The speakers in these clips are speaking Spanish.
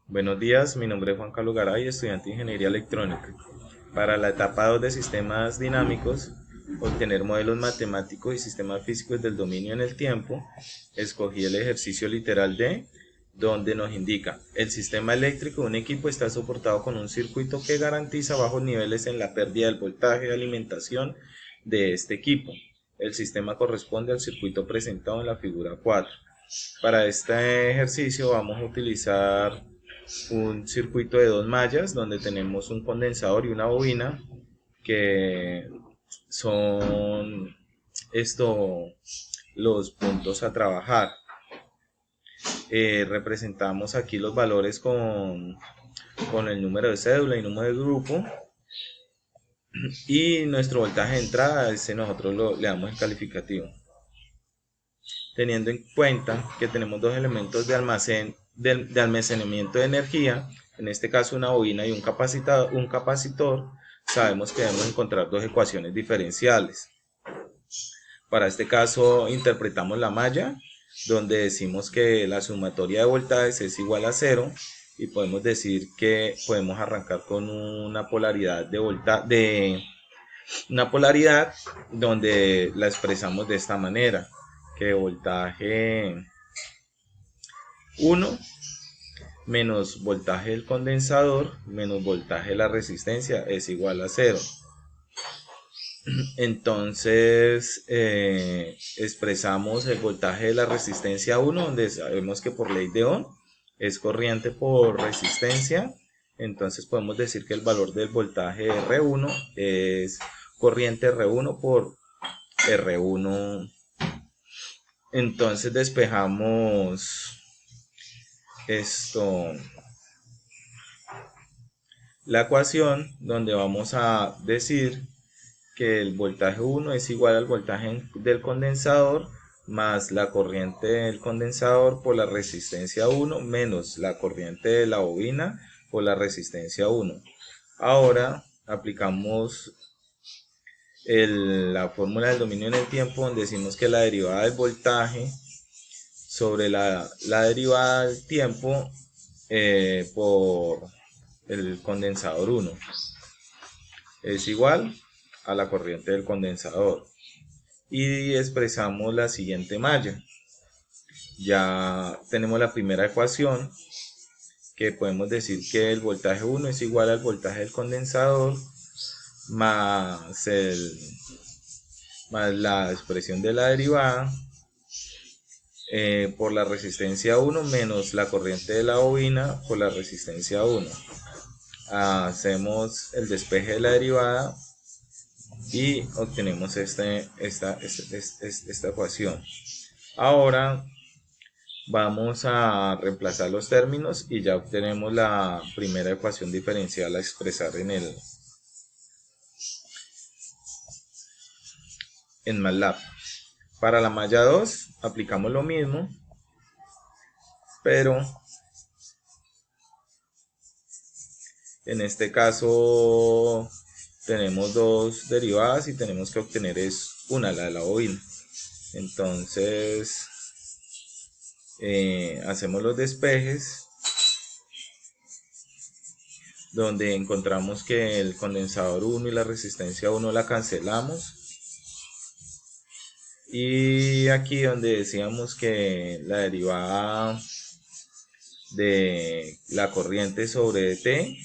Buenos días, mi nombre es Juan Carlos Garay, estudiante de Ingeniería Electrónica. Para la etapa 2 de Sistemas Dinámicos, obtener modelos matemáticos y sistemas físicos del dominio en el tiempo, escogí el ejercicio literal D, donde nos indica: el sistema eléctrico de un equipo está soportado con un circuito que garantiza bajos niveles en la pérdida del voltaje de alimentación de este equipo. El sistema corresponde al circuito presentado en la figura 4. Para este ejercicio vamos a utilizar un circuito de dos mallas donde tenemos un condensador y una bobina que son esto los puntos a trabajar. Representamos aquí los valores con el número de cédula y número de grupo, y nuestro voltaje de entrada, nosotros le damos el calificativo, teniendo en cuenta que tenemos dos elementos de almacenamiento de energía, en este caso una bobina y un capacitor. Sabemos que debemos encontrar dos ecuaciones diferenciales. Para este caso interpretamos la malla, donde decimos que la sumatoria de voltajes es igual a cero, y podemos decir que podemos arrancar con una polaridad de una polaridad donde la expresamos de esta manera: que voltaje 1 menos voltaje del condensador menos voltaje de la resistencia es igual a cero. Entonces expresamos el voltaje de la resistencia 1, donde sabemos que por ley de Ohm es corriente por resistencia. Entonces podemos decir que el valor del voltaje R1 es corriente R1 por R1. Entonces despejamos la ecuación, donde vamos a decir que el voltaje 1 es igual al voltaje del condensador más la corriente del condensador por la resistencia 1 menos la corriente de la bobina por la resistencia 1. Ahora aplicamos la fórmula del dominio en el tiempo, donde decimos que la derivada del voltaje sobre la derivada del tiempo por el condensador 1 es igual a la corriente del condensador, y expresamos la siguiente malla. Ya tenemos la primera ecuación, que podemos decir que el voltaje 1 es igual al voltaje del condensador más, más la expresión de la derivada por la resistencia 1 menos la corriente de la bobina por la resistencia 1. Hacemos el despeje de la derivada y obtenemos esta ecuación. Ahora vamos a reemplazar los términos y ya obtenemos la primera ecuación diferencial a expresar en MATLAB. Para la malla 2 aplicamos lo mismo, pero en este caso tenemos dos derivadas y tenemos que obtener una, la de la bobina. Entonces hacemos los despejes, donde encontramos que el condensador 1 y la resistencia 1 la cancelamos, y aquí donde decíamos que la derivada de la corriente sobre T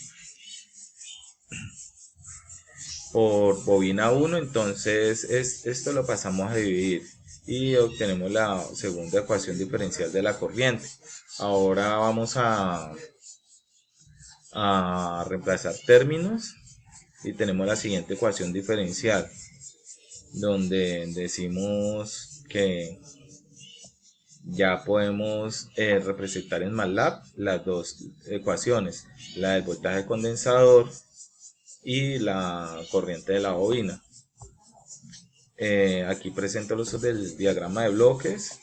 por bobina 1, entonces esto lo pasamos a dividir y obtenemos la segunda ecuación diferencial de la corriente. Ahora vamos a reemplazar términos y tenemos la siguiente ecuación diferencial, donde decimos que ya podemos representar en MATLAB las dos ecuaciones: la del voltaje condensador y la corriente de la bobina. Aquí presento los del diagrama de bloques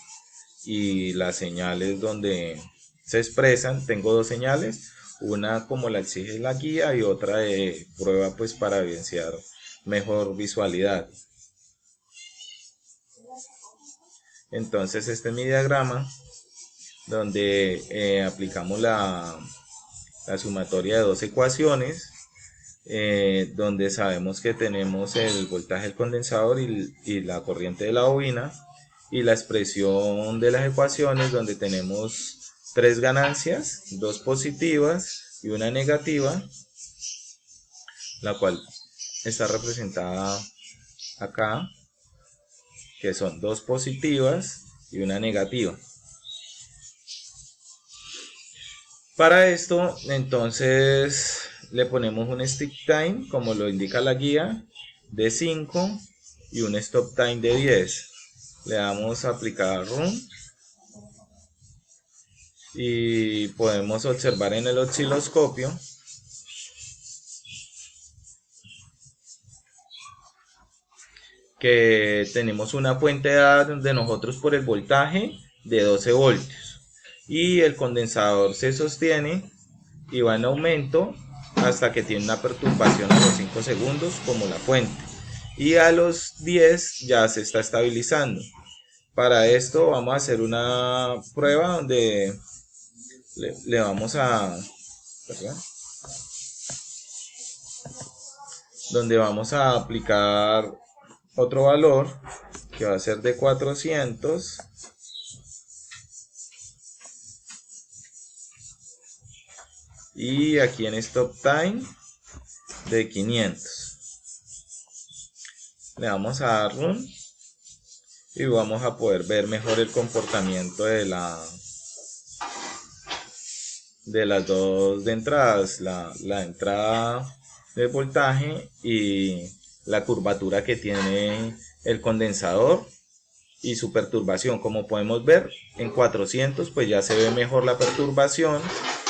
y las señales donde se expresan. Tengo dos señales, una como la exige la guía y otra de prueba, pues para evidenciar mejor visualidad. Entonces este es mi diagrama, donde aplicamos la sumatoria de dos ecuaciones, donde sabemos que tenemos el voltaje del condensador y la corriente de la bobina, y la expresión de las ecuaciones donde tenemos tres ganancias, dos positivas y una negativa, la cual está representada acá, que son dos positivas y una negativa. Para esto, entonces, le ponemos un stick time, como lo indica la guía, de 5 y un stop time de 10. Le damos a aplicar run y podemos observar en el osciloscopio que tenemos una fuente de nosotros por el voltaje de 12 voltios y el condensador se sostiene y va en aumento hasta que tiene una perturbación a los 5 segundos como la fuente, y a los 10 ya se está estabilizando. Para esto vamos a hacer una prueba donde le vamos a, ¿verdad?, donde vamos a aplicar otro valor que va a ser de 400 y aquí en stop time de 500. Le vamos a dar run y vamos a poder ver mejor el comportamiento de las dos de entradas, la entrada de voltaje y la curvatura que tiene el condensador y su perturbación. Como podemos ver, en 400 pues ya se ve mejor la perturbación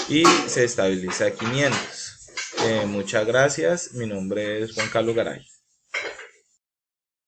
y se estabiliza a 500. Muchas gracias, mi nombre es Juan Carlos Garay.